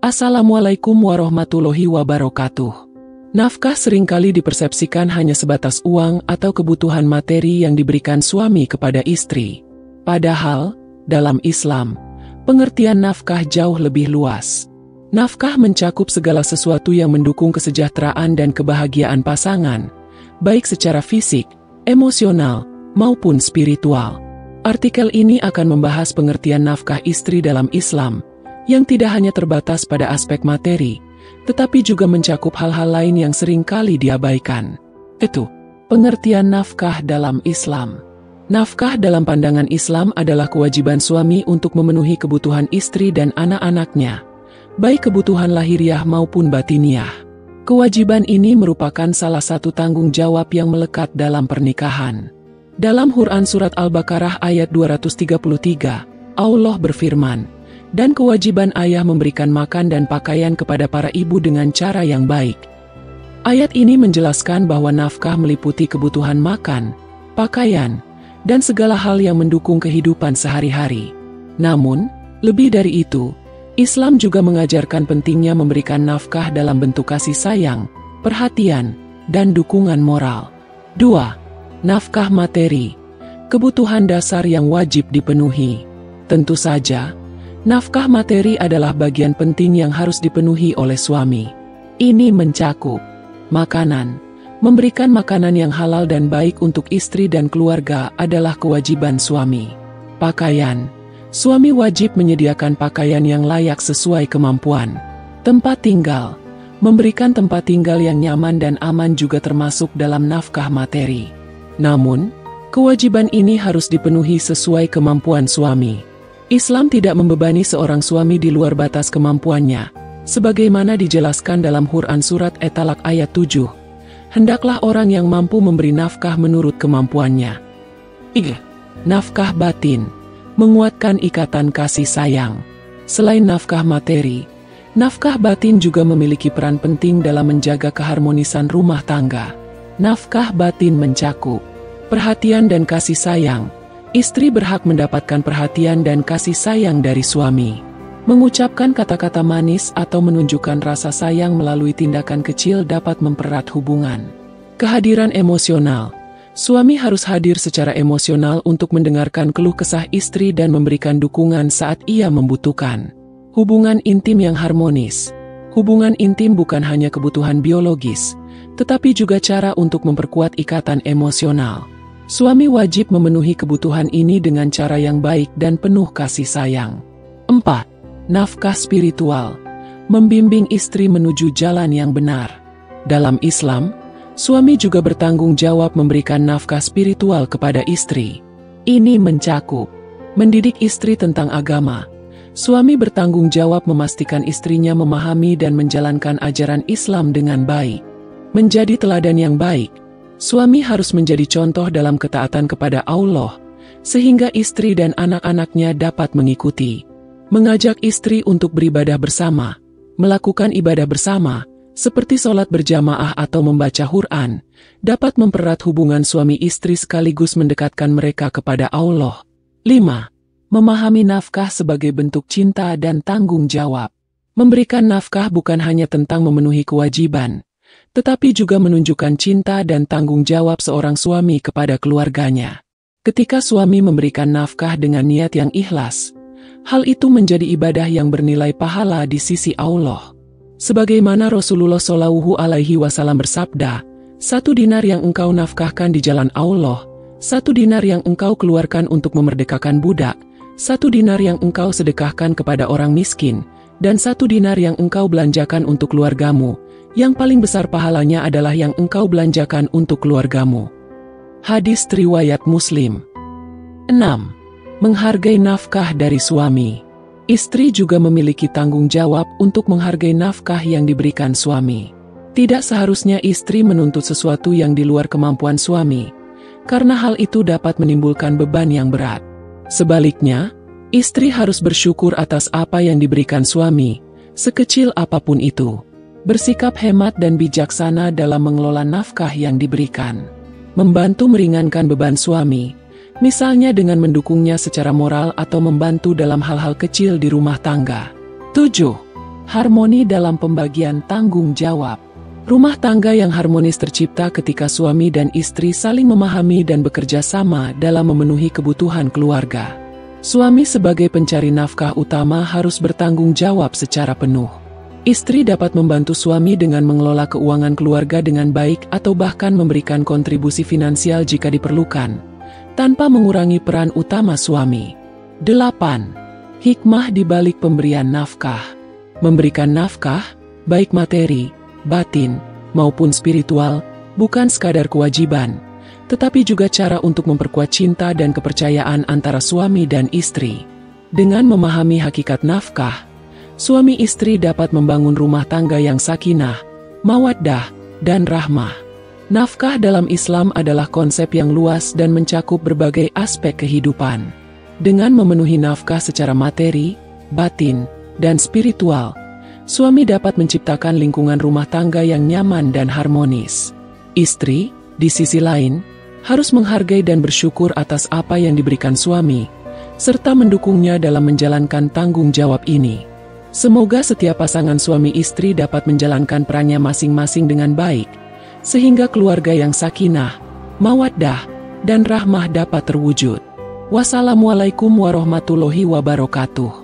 Assalamualaikum warahmatullahi wabarakatuh. Nafkah seringkali dipersepsikan hanya sebatas uang atau kebutuhan materi yang diberikan suami kepada istri. Padahal, dalam Islam, pengertian nafkah jauh lebih luas. Nafkah mencakup segala sesuatu yang mendukung kesejahteraan dan kebahagiaan pasangan, baik secara fisik, emosional, maupun spiritual. Artikel ini akan membahas pengertian nafkah istri dalam Islam, yang tidak hanya terbatas pada aspek materi, tetapi juga mencakup hal-hal lain yang sering kali diabaikan. Itu, pengertian nafkah dalam Islam. Nafkah dalam pandangan Islam adalah kewajiban suami untuk memenuhi kebutuhan istri dan anak-anaknya, baik kebutuhan lahiriah maupun batiniah. Kewajiban ini merupakan salah satu tanggung jawab yang melekat dalam pernikahan. Dalam Quran Surat Al-Baqarah ayat 233, Allah berfirman, "Dan kewajiban ayah memberikan makan dan pakaian kepada para ibu dengan cara yang baik." Ayat ini menjelaskan bahwa nafkah meliputi kebutuhan makan, pakaian, dan segala hal yang mendukung kehidupan sehari-hari. Namun, lebih dari itu, Islam juga mengajarkan pentingnya memberikan nafkah dalam bentuk kasih sayang, perhatian, dan dukungan moral. 2. Nafkah materi. Kebutuhan dasar yang wajib dipenuhi. Tentu saja, nafkah materi adalah bagian penting yang harus dipenuhi oleh suami. Ini mencakup makanan. Memberikan makanan yang halal dan baik untuk istri dan keluarga adalah kewajiban suami. Pakaian. Suami wajib menyediakan pakaian yang layak sesuai kemampuan. Tempat tinggal. Memberikan tempat tinggal yang nyaman dan aman juga termasuk dalam nafkah materi. Namun, kewajiban ini harus dipenuhi sesuai kemampuan suami. Islam tidak membebani seorang suami di luar batas kemampuannya, sebagaimana dijelaskan dalam Quran Surat At-Talaq ayat 7. Hendaklah orang yang mampu memberi nafkah menurut kemampuannya. 3. Nafkah batin. Menguatkan ikatan kasih sayang. Selain nafkah materi, nafkah batin juga memiliki peran penting dalam menjaga keharmonisan rumah tangga. Nafkah batin mencakup perhatian dan kasih sayang. Istri berhak mendapatkan perhatian dan kasih sayang dari suami. Mengucapkan kata-kata manis atau menunjukkan rasa sayang melalui tindakan kecil dapat mempererat hubungan. Kehadiran emosional. Suami harus hadir secara emosional untuk mendengarkan keluh kesah istri dan memberikan dukungan saat ia membutuhkan. Hubungan intim yang harmonis. Hubungan intim bukan hanya kebutuhan biologis, tetapi juga cara untuk memperkuat ikatan emosional. Suami wajib memenuhi kebutuhan ini dengan cara yang baik dan penuh kasih sayang. 4. Nafkah spiritual. Membimbing istri menuju jalan yang benar. Dalam Islam, suami juga bertanggung jawab memberikan nafkah spiritual kepada istri. Ini mencakup mendidik istri tentang agama. Suami bertanggung jawab memastikan istrinya memahami dan menjalankan ajaran Islam dengan baik. Menjadi teladan yang baik. Suami harus menjadi contoh dalam ketaatan kepada Allah, sehingga istri dan anak-anaknya dapat mengikuti. Mengajak istri untuk beribadah bersama, melakukan ibadah bersama, seperti sholat berjamaah atau membaca Quran, dapat mempererat hubungan suami istri sekaligus mendekatkan mereka kepada Allah. 5. Memahami nafkah sebagai bentuk cinta dan tanggung jawab. Memberikan nafkah bukan hanya tentang memenuhi kewajiban, tetapi juga menunjukkan cinta dan tanggung jawab seorang suami kepada keluarganya. Ketika suami memberikan nafkah dengan niat yang ikhlas, hal itu menjadi ibadah yang bernilai pahala di sisi Allah. Sebagaimana Rasulullah Shallallahu Alaihi Wasallam bersabda, 1 dinar yang engkau nafkahkan di jalan Allah, 1 dinar yang engkau keluarkan untuk memerdekakan budak, 1 dinar yang engkau sedekahkan kepada orang miskin, dan 1 dinar yang engkau belanjakan untuk keluargamu, yang paling besar pahalanya adalah yang engkau belanjakan untuk keluargamu. Hadis riwayat Muslim. 6. Menghargai nafkah dari suami. Istri juga memiliki tanggung jawab untuk menghargai nafkah yang diberikan suami. Tidak seharusnya istri menuntut sesuatu yang di luar kemampuan suami, karena hal itu dapat menimbulkan beban yang berat. Sebaliknya, istri harus bersyukur atas apa yang diberikan suami, sekecil apapun itu. Bersikap hemat dan bijaksana dalam mengelola nafkah yang diberikan. Membantu meringankan beban suami, misalnya dengan mendukungnya secara moral atau membantu dalam hal-hal kecil di rumah tangga. 7. Harmoni dalam pembagian tanggung jawab. Rumah tangga yang harmonis tercipta ketika suami dan istri saling memahami dan bekerja sama dalam memenuhi kebutuhan keluarga. Suami sebagai pencari nafkah utama harus bertanggung jawab secara penuh. Istri dapat membantu suami dengan mengelola keuangan keluarga dengan baik atau bahkan memberikan kontribusi finansial jika diperlukan, tanpa mengurangi peran utama suami. 8. Hikmah di balik pemberian nafkah. Memberikan nafkah, baik materi, batin, maupun spiritual, bukan sekadar kewajiban, tetapi juga cara untuk memperkuat cinta dan kepercayaan antara suami dan istri. Dengan memahami hakikat nafkah, suami istri dapat membangun rumah tangga yang sakinah, mawaddah, dan rahmah. Nafkah dalam Islam adalah konsep yang luas dan mencakup berbagai aspek kehidupan. Dengan memenuhi nafkah secara materi, batin, dan spiritual, suami dapat menciptakan lingkungan rumah tangga yang nyaman dan harmonis. Istri, di sisi lain, harus menghargai dan bersyukur atas apa yang diberikan suami, serta mendukungnya dalam menjalankan tanggung jawab ini. Semoga setiap pasangan suami istri dapat menjalankan perannya masing-masing dengan baik, sehingga keluarga yang sakinah, mawaddah, dan rahmah dapat terwujud. Wassalamualaikum warahmatullahi wabarakatuh.